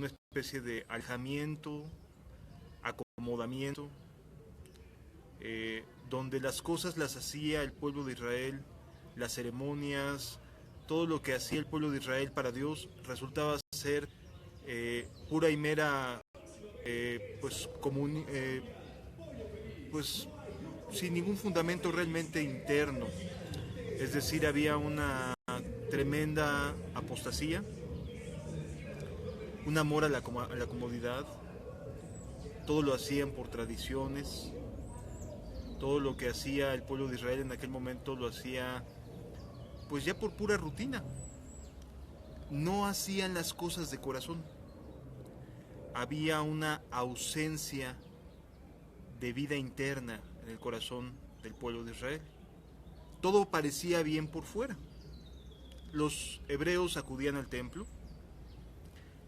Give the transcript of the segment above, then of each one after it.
una especie de alejamiento, acomodamiento, donde las cosas las hacía el pueblo de Israel, las ceremonias, todo lo que hacía el pueblo de Israel para Dios resultaba ser pura y mera, pues, pues sin ningún fundamento realmente interno. Es decir, había una tremenda apostasía, un amor a la comodidad, todo lo hacían por tradiciones, todo lo que hacía el pueblo de Israel en aquel momento lo hacía pues ya por pura rutina. No hacían las cosas de corazón. Había una ausencia de vida interna en el corazón del pueblo de Israel. Todo parecía bien por fuera. Los hebreos acudían al templo,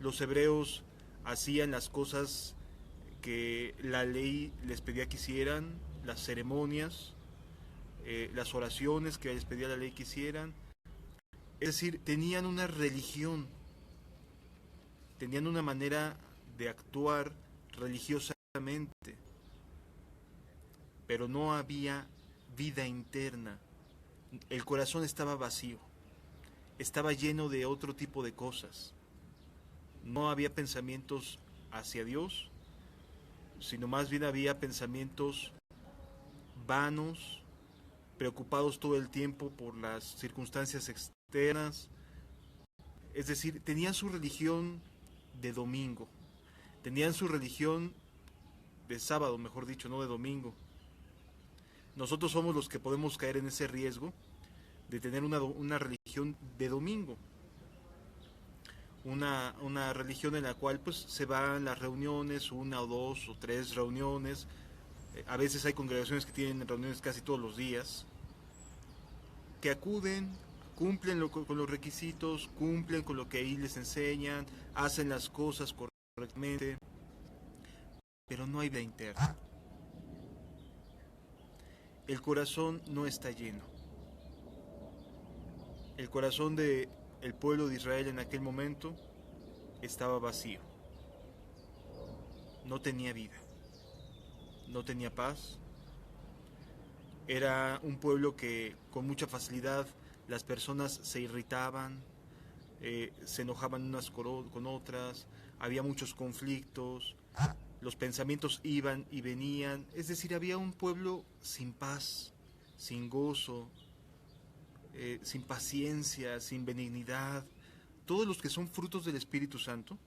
los hebreos hacían las cosas que la ley les pedía que hicieran, las ceremonias, las oraciones que les pedía la ley que hicieran. Es decir, tenían una religión, tenían una manera de actuar religiosamente, pero no había vida interna. El corazón estaba vacío, estaba lleno de otro tipo de cosas. No había pensamientos hacia Dios, sino más bien había pensamientos vanos, preocupados todo el tiempo por las circunstancias externas. Es decir, tenían su religión de domingo, tenían su religión de sábado, mejor dicho, no de domingo. Nosotros somos los que podemos caer en ese riesgo de tener una religión de domingo, una religión en la cual pues se van las reuniones, una o dos o tres reuniones. A veces hay congregaciones que tienen reuniones casi todos los días, que acuden, cumplen con los requisitos, cumplen con lo que ahí les enseñan, hacen las cosas correctamente, pero no hay vida interna. El corazón no está lleno. El corazón del pueblo de Israel en aquel momento estaba vacío. No tenía vida, no tenía paz. Era un pueblo que con mucha facilidad las personas se irritaban, se enojaban unas con otras, había muchos conflictos, los pensamientos iban y venían. Es decir, había un pueblo sin paz, sin gozo, sin paciencia, sin benignidad. Todos los que son frutos del Espíritu Santo,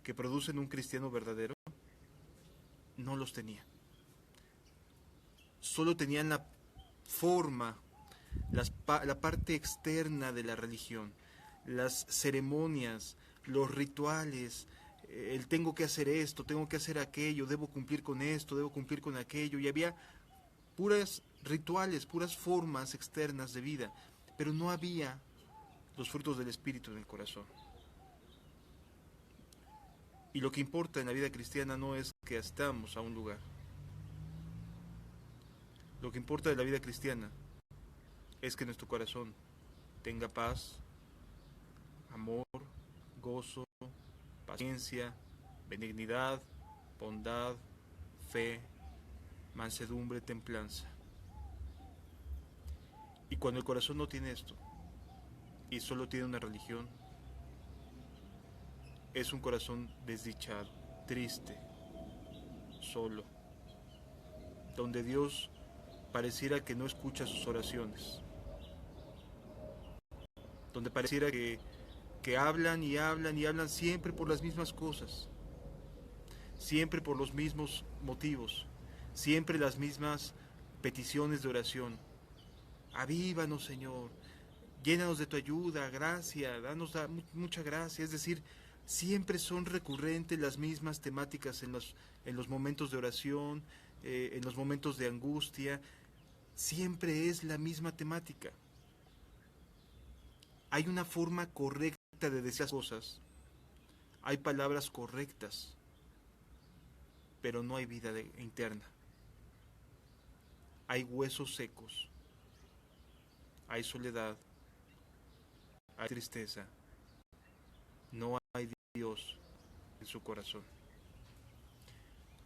que producen un cristiano verdadero, no los tenían. Solo tenían la forma, la parte externa de la religión, las ceremonias, los rituales, el tengo que hacer esto, tengo que hacer aquello, debo cumplir con esto, debo cumplir con aquello, y había puras rituales, puras formas externas de vida, pero no había los frutos del Espíritu en el corazón. Y lo que importa en la vida cristiana no es que asistamos a un lugar. Lo que importa de la vida cristiana es que nuestro corazón tenga paz, amor, gozo, paciencia, benignidad, bondad, fe, mansedumbre, templanza. Y cuando el corazón no tiene esto y solo tiene una religión, es un corazón desdichado, triste, solo, donde Dios pareciera que no escucha sus oraciones, donde pareciera que hablan y hablan y hablan siempre por las mismas cosas, siempre por los mismos motivos, siempre las mismas peticiones de oración. Avívanos, Señor, llénanos de tu ayuda, gracia, mucha gracia. Es decir, siempre son recurrentes las mismas temáticas en los momentos de oración, en los momentos de angustia. Siempre es la misma temática. Hay una forma correcta de decir las cosas, hay palabras correctas, pero no hay vida interna. Hay huesos secos, hay soledad, hay tristeza, no hay Dios, su corazón.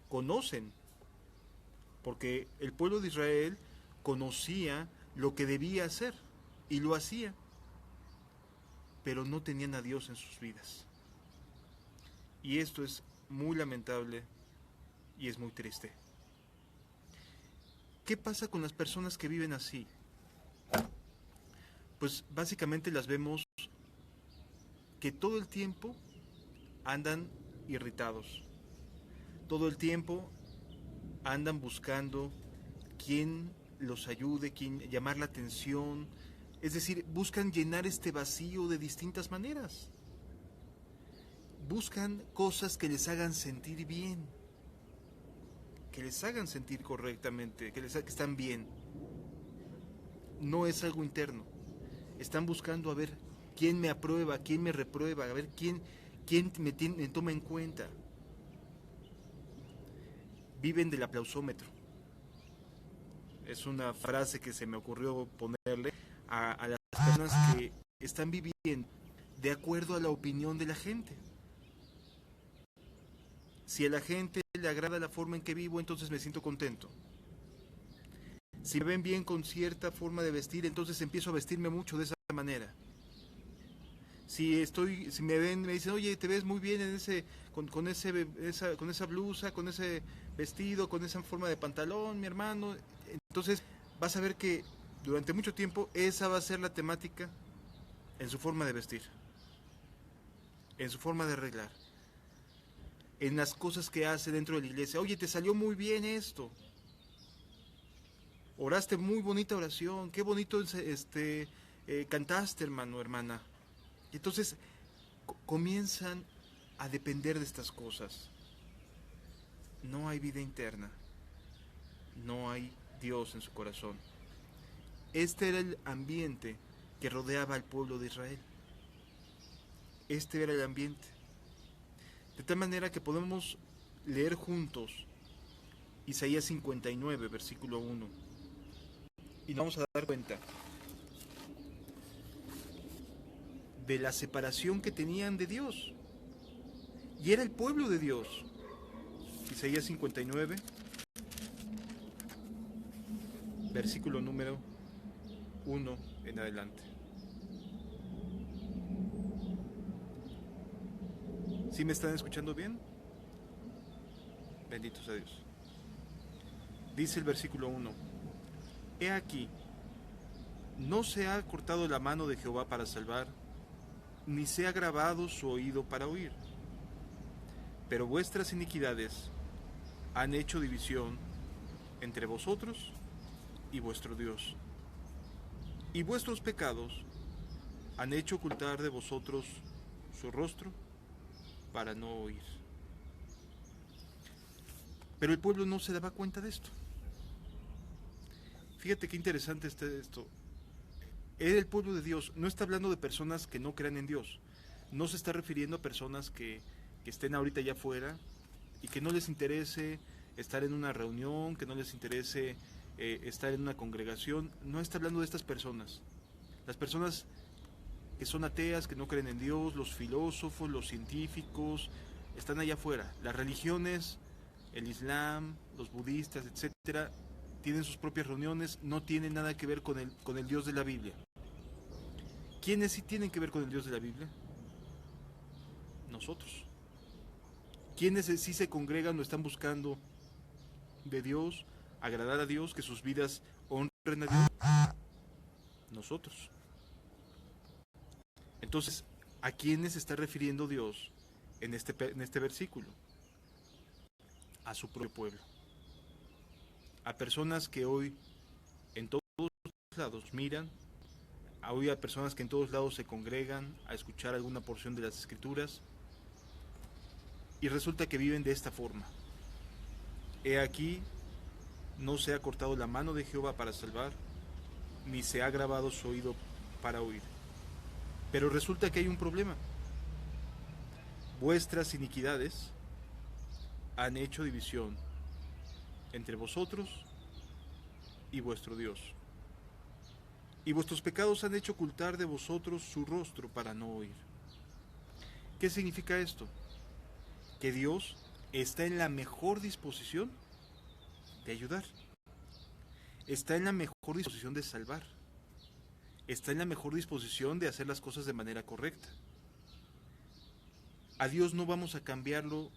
Conocen, porque el pueblo de Israel conocía lo que debía hacer y lo hacía, pero no tenían a Dios en sus vidas. Y esto es muy lamentable y es muy triste. ¿Qué pasa con las personas que viven así? Pues básicamente las vemos que todo el tiempo andan irritados. Todo el tiempo andan buscando quién los ayude, quién llamar la atención. Es decir, buscan llenar este vacío de distintas maneras. Buscan cosas que les hagan sentir bien, que les hagan sentir correctamente, que están bien. No es algo interno. Están buscando a ver quién me aprueba, quién me reprueba, a ver quién me toma en cuenta. Viven del aplausómetro. Es una frase que se me ocurrió ponerle a las personas que están viviendo de acuerdo a la opinión de la gente. Si a la gente le agrada la forma en que vivo, entonces me siento contento. Si me ven bien con cierta forma de vestir, entonces empiezo a vestirme mucho de esa manera. Si me ven, me dicen, oye, te ves muy bien en con esa blusa, con ese vestido, con esa forma de pantalón, mi hermano. Entonces vas a ver que durante mucho tiempo esa va a ser la temática en su forma de vestir, en su forma de arreglar, en las cosas que hace dentro de la iglesia. Oye, te salió muy bien esto. Oraste muy bonita oración, qué bonito cantaste, hermano, hermana. Y entonces comienzan a depender de estas cosas. No hay vida interna, no hay Dios en su corazón. Este era el ambiente que rodeaba al pueblo de Israel. Este era el ambiente. De tal manera que podemos leer juntos Isaías 59, versículo 1. Y nos vamos a dar cuenta de la separación que tenían de Dios. Y era el pueblo de Dios. Isaías 59, versículo número 1 en adelante. ¿Sí me están escuchando bien? Bendito sea Dios. Dice el versículo 1: He aquí, no se ha cortado la mano de Jehová para salvar, ni se ha agravado su oído para oír. Pero vuestras iniquidades han hecho división entre vosotros y vuestro Dios, y vuestros pecados han hecho ocultar de vosotros su rostro para no oír. Pero el pueblo no se daba cuenta de esto. Fíjate qué interesante está esto. Era el pueblo de Dios. No está hablando de personas que no crean en Dios. No se está refiriendo a personas que estén ahorita allá afuera y que no les interese estar en una reunión, que no les interese estar en una congregación. No está hablando de estas personas. Las personas que son ateas, que no creen en Dios, los filósofos, los científicos, están allá afuera. Las religiones, el Islam, los budistas, etcétera, tienen sus propias reuniones, no tienen nada que ver con el Dios de la Biblia. ¿Quiénes sí tienen que ver con el Dios de la Biblia? Nosotros. ¿Quiénes sí se congregan o están buscando de Dios, agradar a Dios, que sus vidas honren a Dios? Nosotros. Entonces, ¿a quiénes se está refiriendo Dios en este versículo? A su propio pueblo. A personas que hoy en todos lados miran, hoy a personas que en todos lados se congregan a escuchar alguna porción de las Escrituras, y resulta que viven de esta forma. He aquí, no se ha cortado la mano de Jehová para salvar, ni se ha agravado su oído para oír. Pero resulta que hay un problema. Vuestras iniquidades han hecho división entre vosotros y vuestro Dios, y vuestros pecados han hecho ocultar de vosotros su rostro para no oír. ¿Qué significa esto? que Dios está en la mejor disposición de ayudar, está en la mejor disposición de salvar, está en la mejor disposición de hacer las cosas de manera correcta. A Dios no vamos a cambiarlo,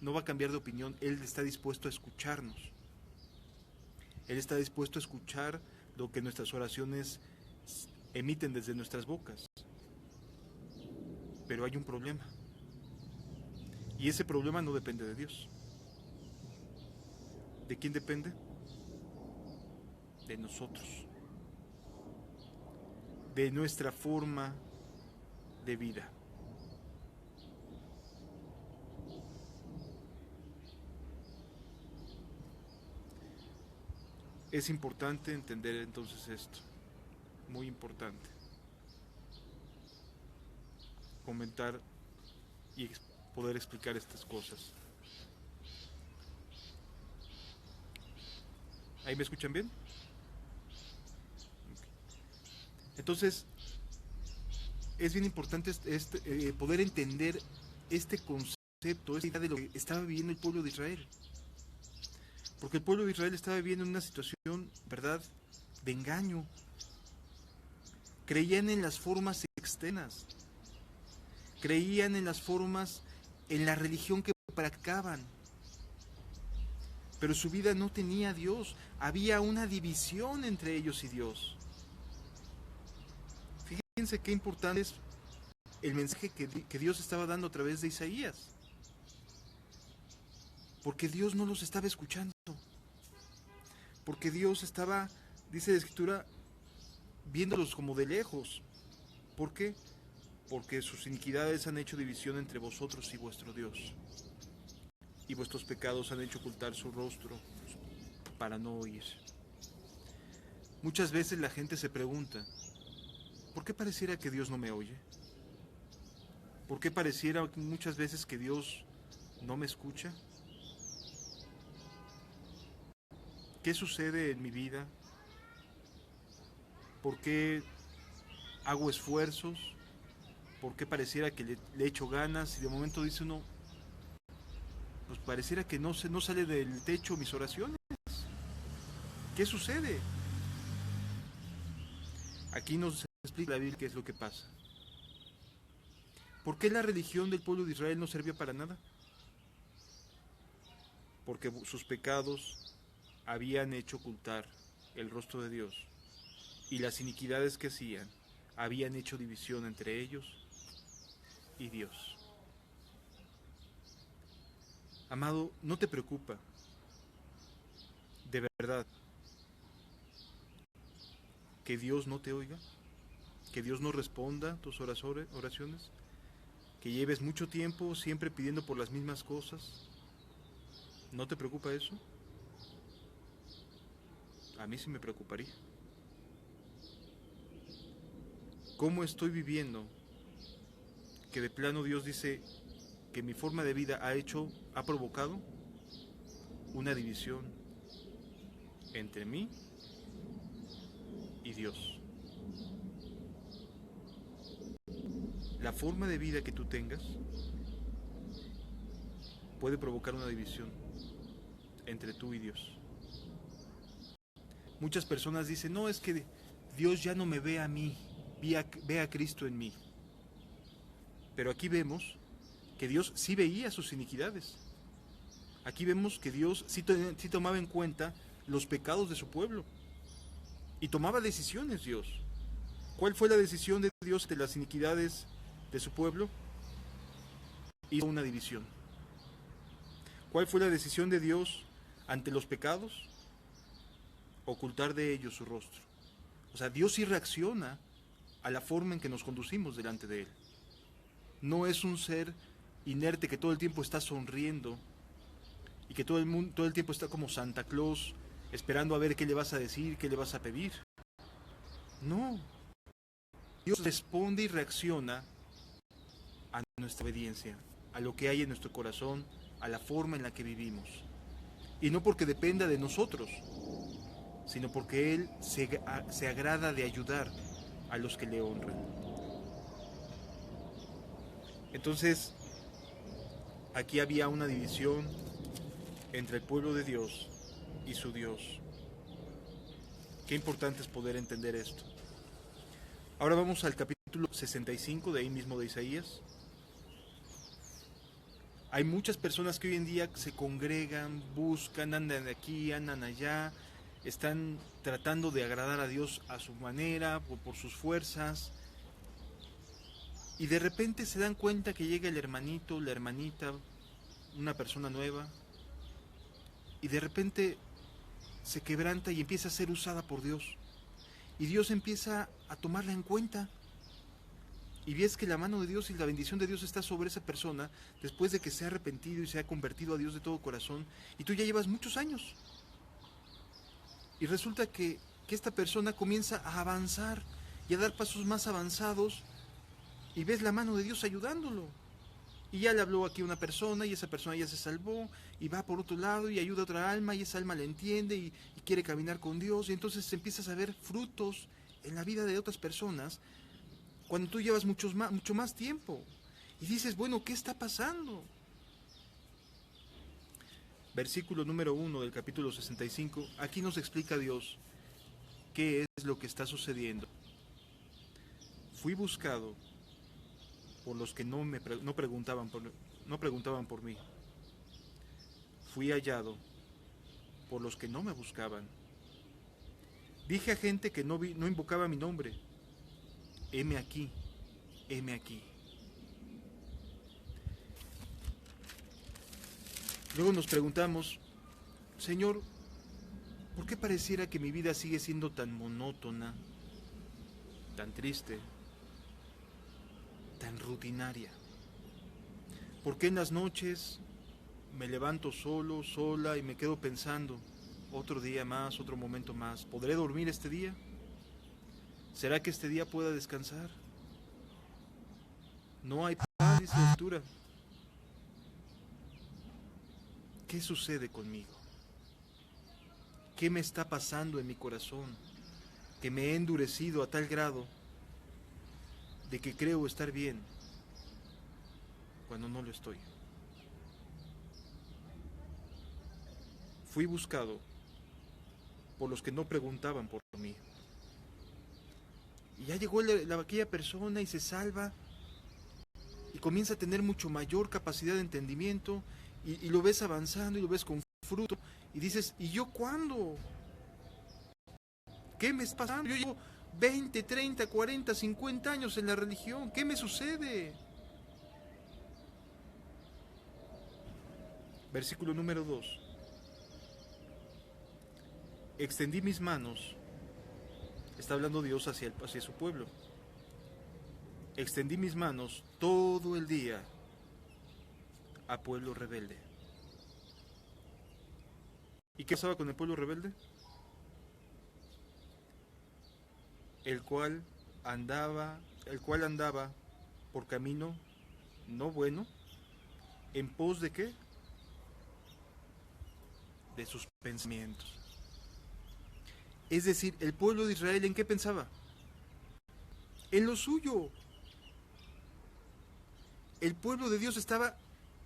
no va a cambiar de opinión. Él está dispuesto a escucharnos. Él está dispuesto a escuchar lo que nuestras oraciones emiten desde nuestras bocas. Pero hay un problema. Y ese problema no depende de Dios. ¿De quién depende? De nosotros. De nuestra forma de vida. Es importante entender entonces esto, muy importante. Comentar y poder explicar estas cosas. ¿Ahí me escuchan bien? Entonces, es bien importante poder entender este concepto, esta idea de lo que estaba viviendo el pueblo de Israel. Porque el pueblo de Israel estaba viviendo en una situación, ¿verdad?, de engaño. Creían en las formas externas. Creían en las formas, en la religión que practicaban. Pero su vida no tenía a Dios. Había una división entre ellos y Dios. Fíjense qué importante es el mensaje que Dios estaba dando a través de Isaías. Porque Dios no los estaba escuchando. Porque Dios estaba, dice la Escritura, viéndolos como de lejos. ¿Por qué? Porque sus iniquidades han hecho división entre vosotros y vuestro Dios. Y vuestros pecados han hecho ocultar su rostro para no oír. Muchas veces la gente se pregunta, ¿por qué pareciera que Dios no me oye? ¿Por qué pareciera muchas veces que Dios no me escucha? ¿Qué sucede en mi vida? ¿Por qué hago esfuerzos? ¿Por qué pareciera que le echo ganas? Y de momento dice uno, pues pareciera que no sale del techo mis oraciones. ¿Qué sucede? Aquí nos explica la Biblia qué es lo que pasa. ¿Por qué la religión del pueblo de Israel no servía para nada? Porque sus pecados habían hecho ocultar el rostro de Dios, y las iniquidades que hacían habían hecho división entre ellos y Dios. Amado, ¿no te preocupa, de verdad, que Dios no te oiga? ¿Que Dios no responda tus oraciones? ¿Que lleves mucho tiempo siempre pidiendo por las mismas cosas? ¿No te preocupa eso? A mí sí me preocuparía. ¿Cómo estoy viviendo? Que de plano Dios dice que mi forma de vida ha provocado una división entre mí y Dios. La forma de vida que tú tengas puede provocar una división entre tú y Dios. Muchas personas dicen, no, es que Dios ya no me ve a mí, ve a Cristo en mí. Pero aquí vemos que Dios sí veía sus iniquidades. Aquí vemos que Dios sí tomaba en cuenta los pecados de su pueblo. Y tomaba decisiones Dios. ¿Cuál fue la decisión de Dios de las iniquidades de su pueblo? Hizo una división. ¿Cuál fue la decisión de Dios ante los pecados? Ocultar de ellos su rostro. O sea, Dios sí reacciona a la forma en que nos conducimos delante de Él. No es un ser inerte que todo el tiempo está sonriendo y que todo el tiempo está como Santa Claus, esperando a ver qué le vas a decir, qué le vas a pedir. No. Dios responde y reacciona a nuestra obediencia, a lo que hay en nuestro corazón, a la forma en la que vivimos. Y no porque dependa de nosotros, sino porque Él se agrada de ayudar a los que le honran. Entonces, aquí había una división entre el pueblo de Dios y su Dios. Qué importante es poder entender esto. Ahora vamos al capítulo 65 de ahí mismo de Isaías. Hay muchas personas que hoy en día se congregan, buscan, andan aquí, andan allá, están tratando de agradar a Dios a su manera, por sus fuerzas, y de repente se dan cuenta que llega el hermanito, la hermanita, una persona nueva, y de repente se quebranta y empieza a ser usada por Dios. Y Dios empieza a tomarla en cuenta. Y ves que la mano de Dios y la bendición de Dios está sobre esa persona después de que se ha arrepentido y se ha convertido a Dios de todo corazón. Y tú ya llevas muchos años. Y resulta que esta persona comienza a avanzar y a dar pasos más avanzados. Y ves la mano de Dios ayudándolo. Y ya le habló aquí a una persona y esa persona ya se salvó y va por otro lado y ayuda a otra alma y esa alma le entiende y quiere caminar con Dios. Y entonces empiezas a ver frutos en la vida de otras personas cuando tú llevas mucho más tiempo. Y dices, bueno, ¿qué está pasando? Versículo número 1 del capítulo 65, aquí nos explica Dios qué es lo que está sucediendo. Fui buscado por los que no preguntaban por mí. Fui hallado por los que no me buscaban. Dije a gente que no invocaba mi nombre, heme aquí, heme aquí. Luego nos preguntamos, Señor, ¿por qué pareciera que mi vida sigue siendo tan monótona, tan triste, tan rutinaria? ¿Por qué en las noches me levanto solo, sola y me quedo pensando, otro día más, otro momento más, ¿podré dormir este día? ¿Será que este día pueda descansar? No hay paz, dice la Escritura. ¿Qué sucede conmigo? ¿Qué me está pasando en mi corazón? Que me he endurecido a tal grado de que creo estar bien cuando no lo estoy. Fui buscado por los que no preguntaban por mí. Y ya llegó aquella persona y se salva y comienza a tener mucho mayor capacidad de entendimiento y lo ves avanzando y lo ves con fruto y dices, ¿y yo cuándo? ¿Qué me está pasando? Yo llevo 20, 30, 40, 50 años en la religión. ¿Qué me sucede? Versículo número 2. Extendí mis manos. Está hablando Dios hacia su pueblo. Extendí mis manos todo el día a pueblo rebelde. ¿Y qué pasaba con el pueblo rebelde? El cual andaba por camino no bueno, en pos de ¿qué? De sus pensamientos. Es decir, el pueblo de Israel, ¿en qué pensaba? En lo suyo. El pueblo de Dios estaba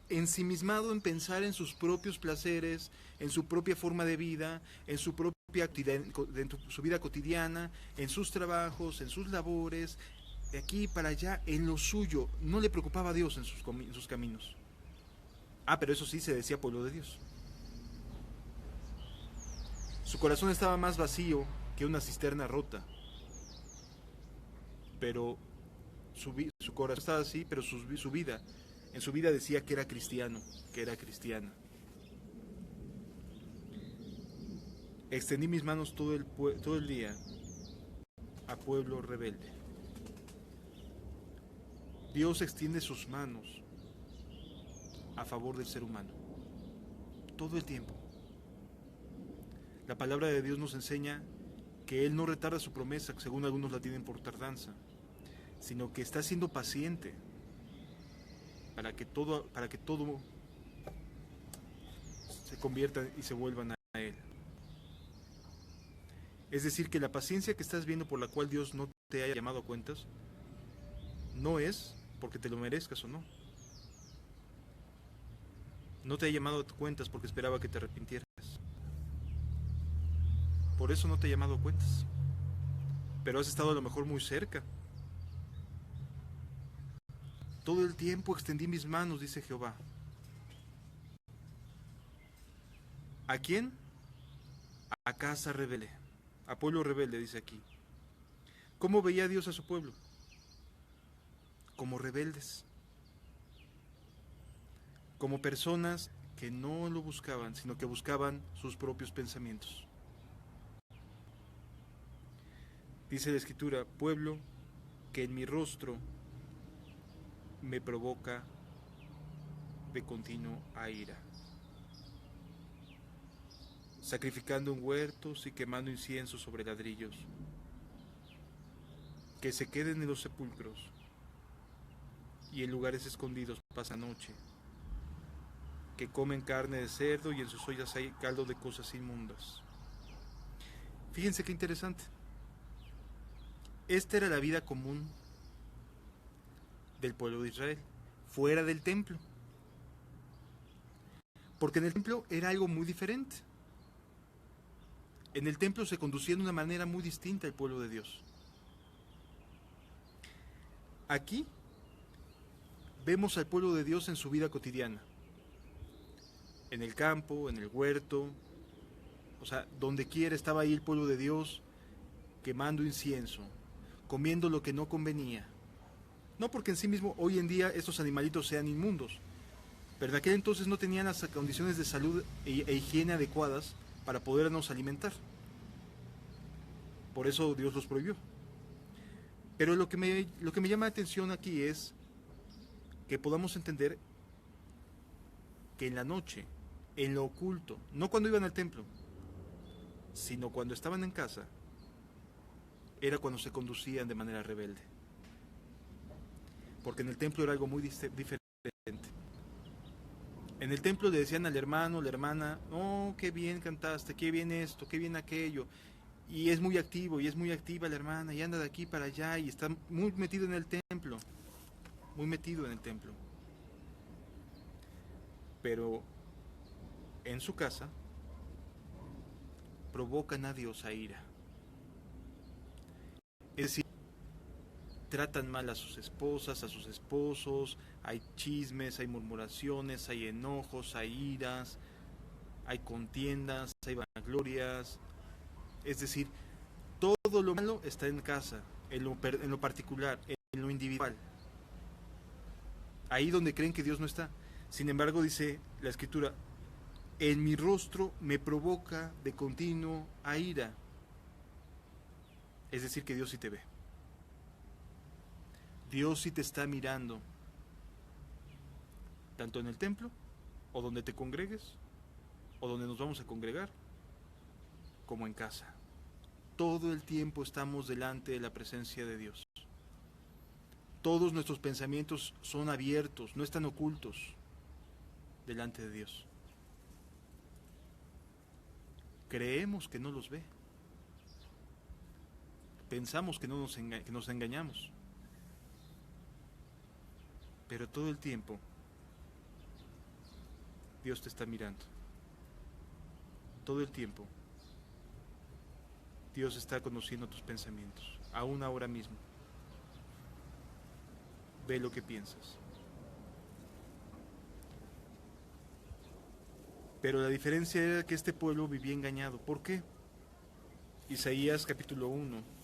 ensimismado en pensar en sus propios placeres, en su propia forma de vida, en su propia actividad, en su vida cotidiana, en sus trabajos, en sus labores, de aquí para allá, en lo suyo. No le preocupaba a Dios en sus caminos. Pero eso sí se decía pueblo de Dios. Su corazón estaba más vacío que una cisterna rota. Pero su corazón estaba así, pero en su vida decía que era cristiano, que era cristiana. Extendí mis manos todo el día a pueblo rebelde. Dios extiende sus manos a favor del ser humano. Todo el tiempo. La palabra de Dios nos enseña que Él no retarda su promesa, según algunos la tienen por tardanza, sino que está siendo paciente para que todo se convierta y se vuelvan a Él. Es decir, que la paciencia que estás viendo por la cual Dios no te haya llamado a cuentas, no es porque te lo merezcas o no. No te ha llamado a cuentas porque esperaba que te arrepintieras. Por eso no te ha llamado a cuentas. Pero has estado a lo mejor muy cerca. Todo el tiempo extendí mis manos, dice Jehová. ¿A quién? A casa rebelde, a pueblo rebelde, dice aquí. ¿Cómo veía Dios a su pueblo? Como rebeldes, como personas que no lo buscaban, sino que buscaban sus propios pensamientos. Dice la Escritura, pueblo que en mi rostro me provoca de continuo a ira, sacrificando en huertos y quemando incienso sobre ladrillos, que se queden en los sepulcros y en lugares escondidos pasan noche, que comen carne de cerdo y en sus ollas hay caldo de cosas inmundas. Fíjense qué interesante. Esta era la vida común del pueblo de Israel, fuera del templo. Porque en el templo era algo muy diferente. En el templo se conducía de una manera muy distinta el pueblo de Dios. Aquí vemos al pueblo de Dios en su vida cotidiana. En el campo, en el huerto, o sea, donde quiera estaba ahí el pueblo de Dios quemando incienso, comiendo lo que no convenía. No porque en sí mismo hoy en día estos animalitos sean inmundos, pero en aquel entonces no tenían las condiciones de salud e higiene adecuadas para podernos alimentar. Por eso Dios los prohibió. Pero lo que me llama la atención aquí es que podamos entender que en la noche, en lo oculto, no cuando iban al templo, sino cuando estaban en casa, era cuando se conducían de manera rebelde. Porque en el templo era algo muy diferente. En el templo le decían al hermano, la hermana, oh, qué bien cantaste, qué bien esto, qué bien aquello. Y es muy activo, y es muy activa la hermana, y anda de aquí para allá, y está muy metido en el templo. Muy metido en el templo. Pero en su casa provocan a Dios a ira. Es decir, tratan mal a sus esposas, a sus esposos, hay chismes, hay murmuraciones, hay enojos, hay iras, hay contiendas, hay vanaglorias. Es decir, todo lo malo está en casa, en lo particular, en lo individual. Ahí donde creen que Dios no está. Sin embargo, dice la Escritura, en mi rostro me provoca de continuo a ira. Es decir, que Dios sí te ve. Dios sí te está mirando, tanto en el templo, o donde te congregues, o donde nos vamos a congregar, como en casa. Todo el tiempo estamos delante de la presencia de Dios. Todos nuestros pensamientos son abiertos, no están ocultos delante de Dios. Creemos que no los ve. Pensamos que nos engañamos. Pero todo el tiempo Dios te está mirando. Todo el tiempo Dios está conociendo tus pensamientos, aún ahora mismo. Ve lo que piensas. Pero la diferencia era que este pueblo vivía engañado. ¿Por qué? Isaías capítulo 1.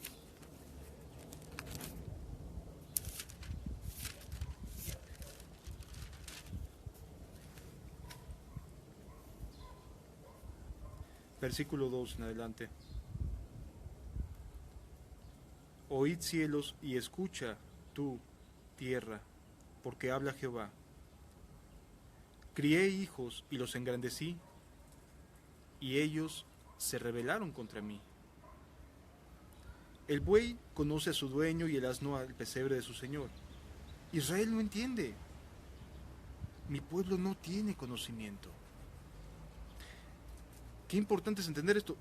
Versículo 2 en adelante. Oíd cielos y escucha tú, tierra, porque habla Jehová. Crié hijos y los engrandecí, y ellos se rebelaron contra mí. El buey conoce a su dueño y el asno al pesebre de su señor. Israel no entiende. Mi pueblo no tiene conocimiento. Qué importante es entender esto.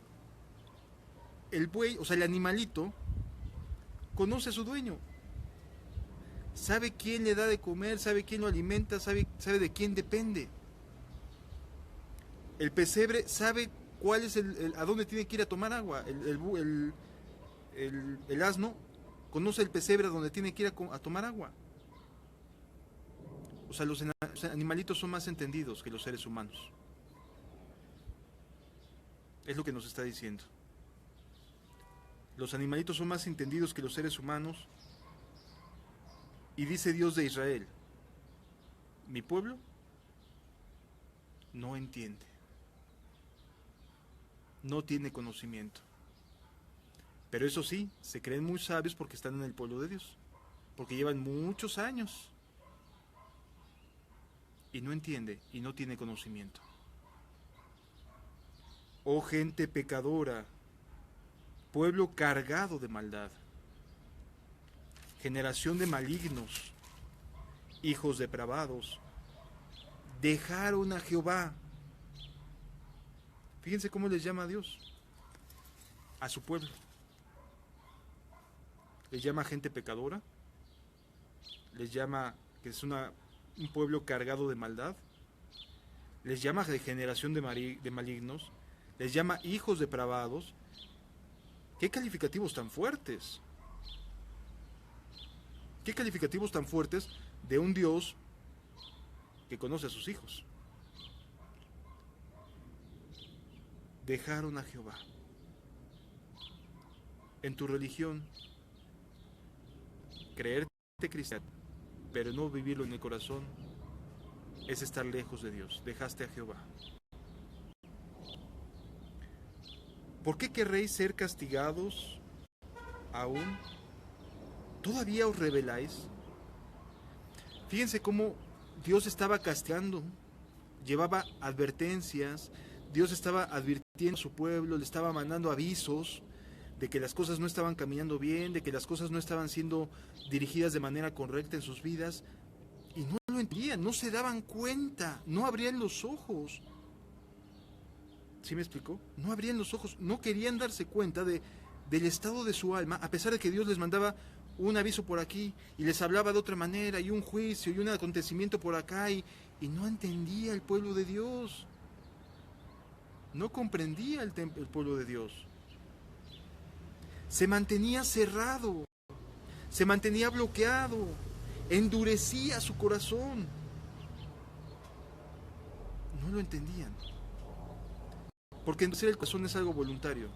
El buey, o sea, el animalito, conoce a su dueño. Sabe quién le da de comer, sabe quién lo alimenta, sabe de quién depende. El pesebre sabe cuál es a dónde tiene que ir a tomar agua. El asno conoce el pesebre a donde tiene que ir a tomar agua. O sea, los animalitos son más entendidos que los seres humanos. Es lo que nos está diciendo. Los animalitos son más entendidos que los seres humanos. Y dice Dios de Israel, mi pueblo no entiende, no tiene conocimiento. Pero eso sí, se creen muy sabios porque están en el pueblo de Dios, porque llevan muchos años y no entiende y no tiene conocimiento. Oh gente pecadora, pueblo cargado de maldad, generación de malignos, hijos depravados, dejaron a Jehová. Fíjense cómo les llama a Dios, a su pueblo. Les llama gente pecadora, les llama que es un pueblo cargado de maldad, les llama de generación de malignos, les llama hijos depravados. ¿Qué calificativos tan fuertes? ¿Qué calificativos tan fuertes de un Dios que conoce a sus hijos? Dejaron a Jehová. En tu religión, creerte cristiano, pero no vivirlo en el corazón, es estar lejos de Dios. Dejaste a Jehová. ¿Por qué querréis ser castigados aún? ¿Todavía os rebeláis? Fíjense cómo Dios estaba castigando, llevaba advertencias, Dios estaba advirtiendo a su pueblo, le estaba mandando avisos de que las cosas no estaban caminando bien, de que las cosas no estaban siendo dirigidas de manera correcta en sus vidas, y no lo entendían, no se daban cuenta, no abrían los ojos. ¿Sí me explicó? No abrían los ojos, no querían darse cuenta del estado de su alma, a pesar de que Dios les mandaba un aviso por aquí, y les hablaba de otra manera, y un juicio, y un acontecimiento por acá, y no entendía el pueblo de Dios. No comprendía el pueblo de Dios. Se mantenía cerrado, se mantenía bloqueado, endurecía su corazón. No lo entendían. Porque endurecer el corazón es algo voluntario.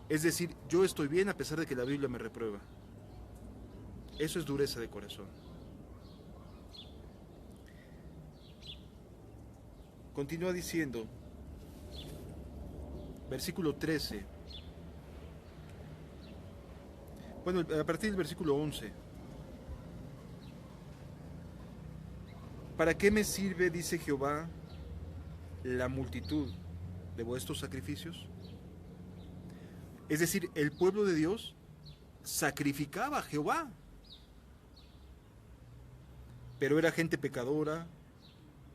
Es decir, yo estoy bien a pesar de que la Biblia me reprueba. Eso es dureza de corazón. Continúa diciendo, versículo 13. Bueno, a partir del versículo 11. ¿Para qué me sirve, dice Jehová, la multitud de vuestros sacrificios? Es decir, el pueblo de Dios sacrificaba a Jehová, pero era gente pecadora,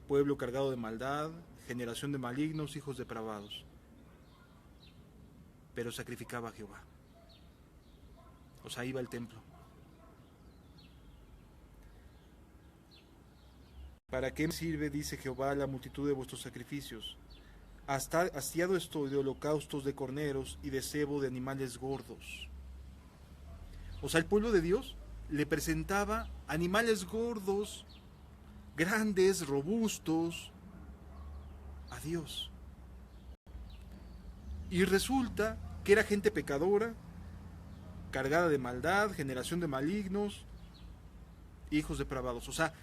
pueblo cargado de maldad, generación de malignos, hijos depravados. Pero sacrificaba a Jehová. O sea, iba al templo. ¿Para qué me sirve, dice Jehová, la multitud de vuestros sacrificios? Hastiado estoy de holocaustos de corneros y de cebo de animales gordos. O sea, el pueblo de Dios le presentaba animales gordos, grandes, robustos, a Dios. Y resulta que era gente pecadora, cargada de maldad, generación de malignos, hijos depravados. O sea,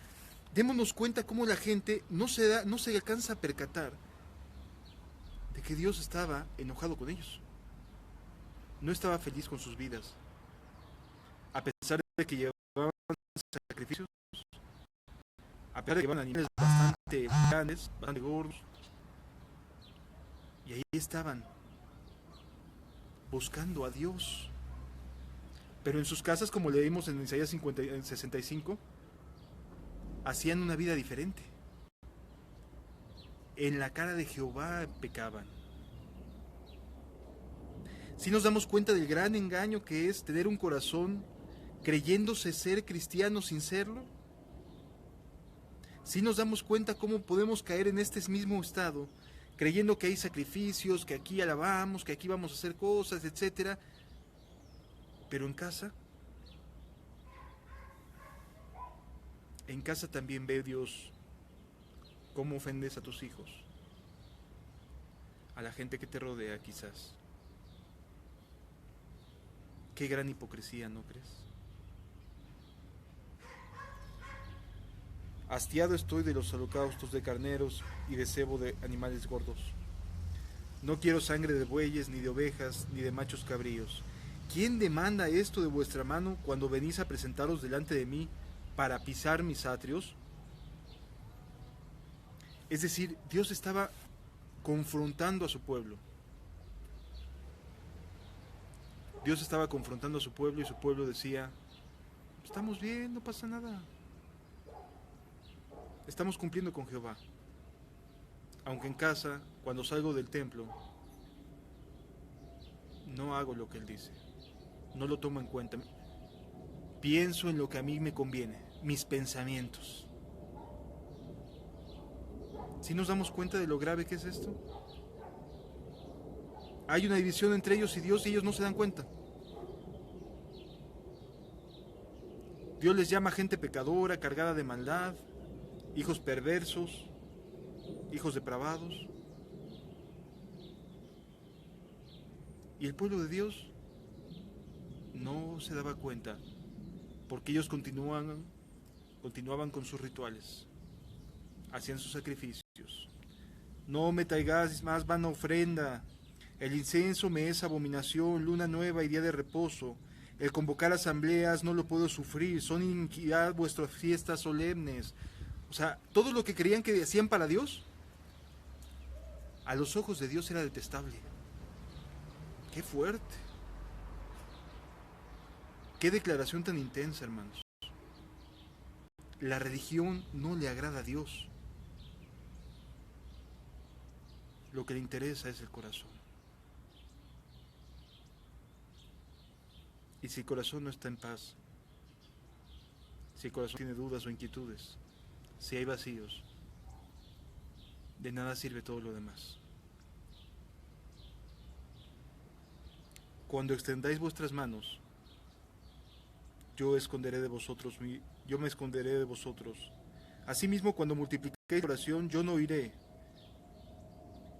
démonos cuenta cómo la gente no se alcanza a percatar de que Dios estaba enojado con ellos. No estaba feliz con sus vidas. A pesar de que llevaban sacrificios, a pesar de que llevaban animales bastante grandes, bastante gordos, y ahí estaban, buscando a Dios. Pero en sus casas, como leímos en Isaías 65, hacían una vida diferente. En la cara de Jehová pecaban. Si nos damos cuenta del gran engaño que es tener un corazón creyéndose ser cristiano sin serlo. Si nos damos cuenta cómo podemos caer en este mismo estado, creyendo que hay sacrificios, que aquí alabamos, que aquí vamos a hacer cosas, etcétera. Pero en casa también ve Dios cómo ofendes a tus hijos, a la gente que te rodea quizás. Qué gran hipocresía, ¿no crees? Hastiado estoy de los holocaustos de carneros y de cebo de animales gordos. No quiero sangre de bueyes, ni de ovejas, ni de machos cabríos. ¿Quién demanda esto de vuestra mano cuando venís a presentaros delante de mí para pisar mis atrios? Es decir, Dios estaba confrontando a su pueblo. Dios estaba confrontando a su pueblo y su pueblo decía, estamos bien, no pasa nada. Estamos cumpliendo con Jehová. Aunque en casa, cuando salgo del templo, no hago lo que Él dice. No lo tomo en cuenta. Pienso en lo que a mí me conviene, mis pensamientos. ¿Sí nos damos cuenta de lo grave que es esto? Hay una división entre ellos y Dios y ellos no se dan cuenta. Dios les llama gente pecadora, cargada de maldad, hijos perversos, hijos depravados. Y el pueblo de Dios no se daba cuenta, porque ellos continuaban con sus rituales, hacían sus sacrificios. No me traigáis más vana ofrenda, el incienso me es abominación, luna nueva y día de reposo. El convocar asambleas no lo puedo sufrir, son iniquidad vuestras fiestas solemnes. O sea, todo lo que creían que hacían para Dios, a los ojos de Dios era detestable. ¡Qué fuerte! ¡Qué declaración tan intensa, hermanos! La religión no le agrada a Dios. Lo que le interesa es el corazón. Y si el corazón no está en paz, si el corazón tiene dudas o inquietudes, si hay vacíos, de nada sirve todo lo demás. Cuando extendáis vuestras manos, yo me esconderé de vosotros. Asimismo, cuando multipliquéis oración, yo no oiré.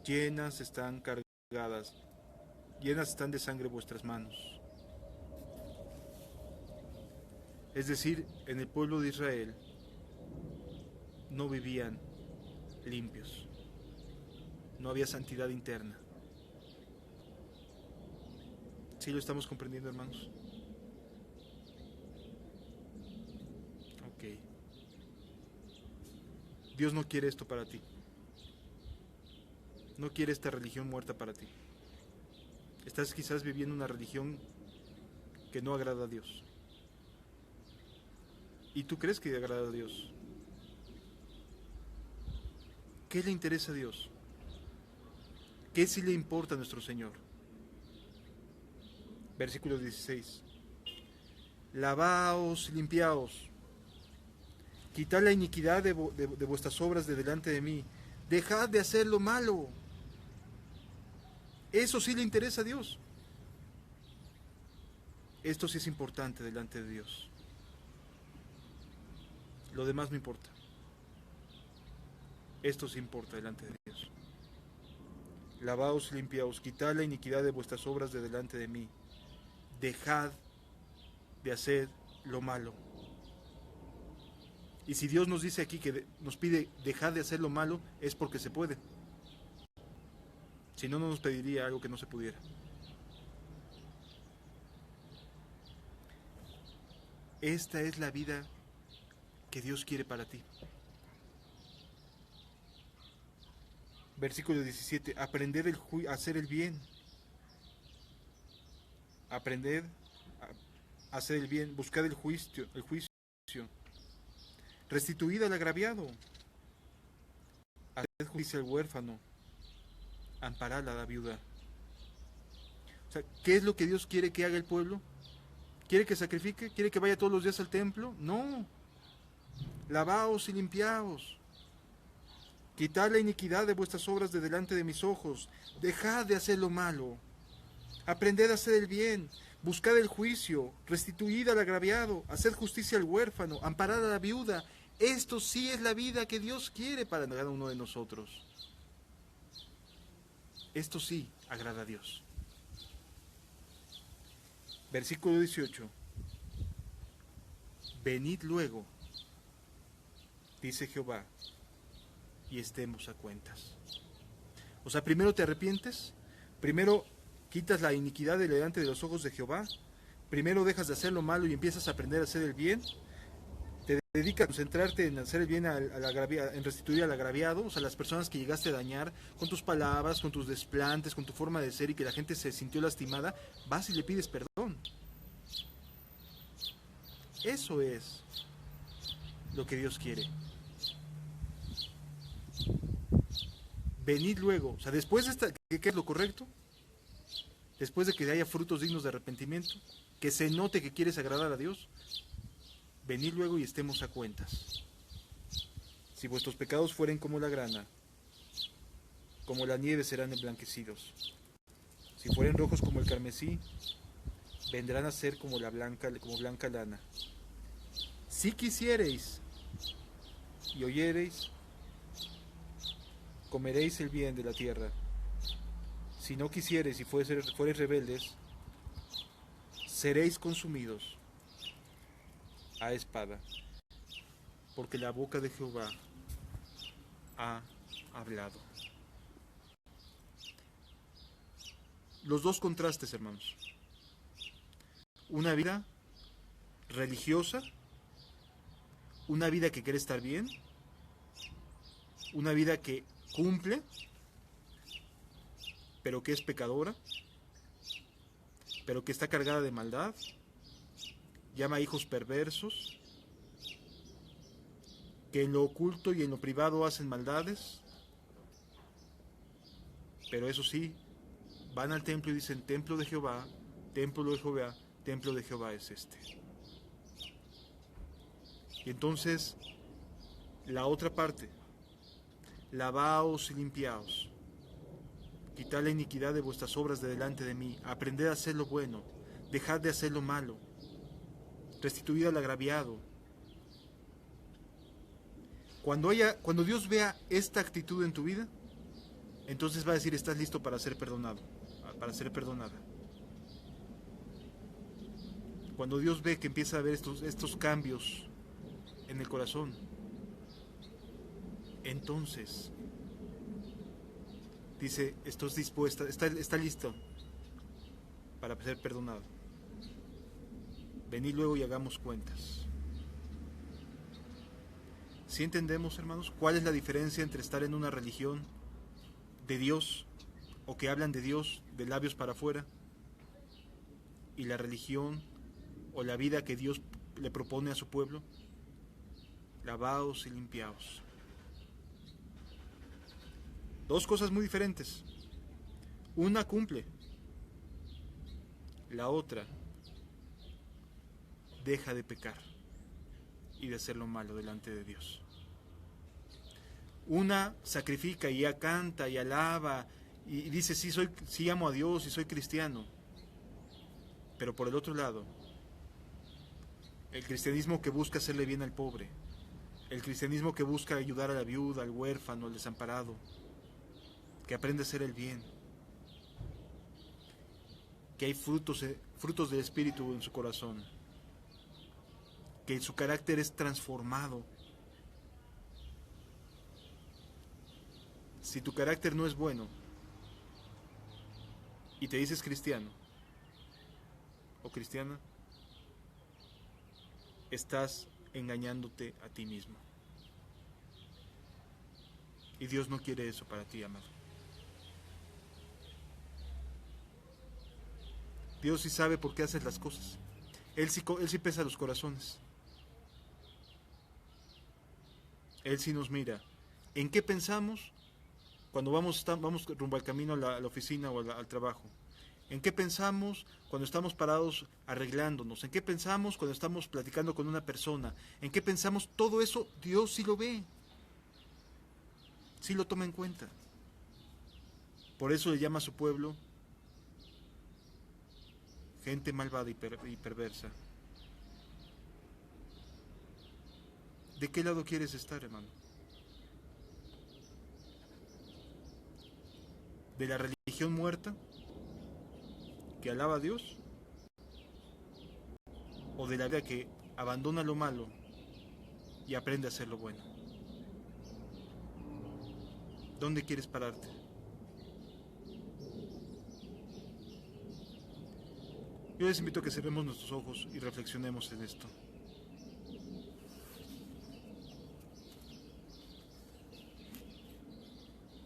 Llenas están cargadas, llenas están de sangre vuestras manos. Es decir, en el pueblo de Israel no vivían limpios, no había santidad interna. ¿Sí lo estamos comprendiendo, hermanos? Ok. Dios no quiere esto para ti. No quiere esta religión muerta para ti. Estás quizás viviendo una religión que no agrada a Dios. ¿Y tú crees que agrada a Dios? ¿Qué le interesa a Dios? ¿Qué sí le importa a nuestro Señor? Versículo 16. Lavaos, limpiaos, quitad la iniquidad de vuestras obras de delante de mí, dejad de hacer lo malo. Eso sí le interesa a Dios. Esto sí es importante delante de Dios. Lo demás no importa. Esto sí importa delante de Dios. Lavaos y limpiaos, quitad la iniquidad de vuestras obras de delante de mí. Dejad de hacer lo malo. Y si Dios nos dice aquí que nos pide dejar de hacer lo malo, es porque se puede. Si no, no nos pediría algo que no se pudiera. Esta es la vida que Dios quiere para ti. Versículo 17. Aprended a hacer el bien. Aprended a hacer el bien. Buscad el juicio. Restituid al agraviado. Haced justicia al huérfano. Amparad a la viuda. O sea, ¿qué es lo que Dios quiere que haga el pueblo? ¿Quiere que sacrifique? ¿Quiere que vaya todos los días al templo? No. Lavaos y limpiaos. Quitad la iniquidad de vuestras obras de delante de mis ojos. Dejad de hacer lo malo. Aprended a hacer el bien. Buscad el juicio. Restituid al agraviado. Haced justicia al huérfano. Amparad a la viuda. Esto sí es la vida que Dios quiere para cada uno de nosotros. Esto sí agrada a Dios. Versículo 18. Venid luego, dice Jehová, y estemos a cuentas. O sea, primero te arrepientes, primero quitas la iniquidad de delante de los ojos de Jehová, primero dejas de hacer lo malo y empiezas a aprender a hacer el bien, te dedicas a concentrarte en hacer el bien, en restituir al agraviado, o sea, las personas que llegaste a dañar con tus palabras, con tus desplantes, con tu forma de ser y que la gente se sintió lastimada, vas y le pides perdón. Eso es lo que Dios quiere. Venid luego, o sea, después de esta, ¿qué es lo correcto? Después de que haya frutos dignos de arrepentimiento, que se note que quieres agradar a Dios, venid luego y estemos a cuentas. Si vuestros pecados fueren como la grana, como la nieve serán emblanquecidos. Si fueren rojos como el carmesí, vendrán a ser como blanca lana. Si quisiereis y oyereis, comeréis el bien de la tierra. Si no quisiereis y fuereis rebeldes, seréis consumidos a espada, porque la boca de Jehová ha hablado. Los dos contrastes, hermanos. Una vida religiosa, una vida que quiere estar bien, una vida que cumple, pero que es pecadora, pero que está cargada de maldad, llama a hijos perversos, que en lo oculto y en lo privado hacen maldades, pero eso sí, van al templo y dicen, templo de Jehová, templo de Jehová, templo de Jehová es este. Y entonces, la otra parte, lavaos y limpiaos, quitad la iniquidad de vuestras obras de delante de mí, aprended a hacer lo bueno, dejad de hacer lo malo, restituid al agraviado. Cuando Dios vea esta actitud en tu vida, entonces va a decir, estás listo para ser perdonado, para ser perdonada. Cuando Dios ve que empieza a haber estos cambios en el corazón, entonces dice, estás dispuesta, está listo para ser perdonado. Venid luego y hagamos cuentas. ¿Sí entendemos, hermanos, cuál es la diferencia entre estar en una religión de Dios, o que hablan de Dios de labios para afuera, y la religión o la vida que Dios le propone a su pueblo? Lavaos y limpiaos. Dos cosas muy diferentes. Una cumple, la otra deja de pecar y de hacer lo malo delante de Dios. Una sacrifica y ya canta y alaba y dice, sí amo a Dios y soy cristiano. Pero por el otro lado, el cristianismo que busca hacerle bien al pobre, el cristianismo que busca ayudar a la viuda, al huérfano, al desamparado, que aprende a hacer el bien, que hay frutos del Espíritu en su corazón, que su carácter es transformado. Si tu carácter no es bueno y te dices cristiano o cristiana, estás engañándote a ti mismo. Y Dios no quiere eso para ti, amado. Dios sí sabe por qué haces las cosas. Él sí pesa los corazones. Él sí nos mira. ¿En qué pensamos cuando vamos rumbo al camino a la oficina o al trabajo? ¿En qué pensamos cuando estamos parados arreglándonos? ¿En qué pensamos cuando estamos platicando con una persona? ¿En qué pensamos? Todo eso Dios sí lo ve. sí lo toma en cuenta. Por eso le llama a su pueblo gente malvada y perversa. ¿De qué lado quieres estar, hermano? ¿De la religión muerta que alaba a Dios? ¿O de la vida que abandona lo malo y aprende a hacer lo bueno? ¿Dónde quieres pararte? Yo les invito a que cerremos nuestros ojos y reflexionemos en esto.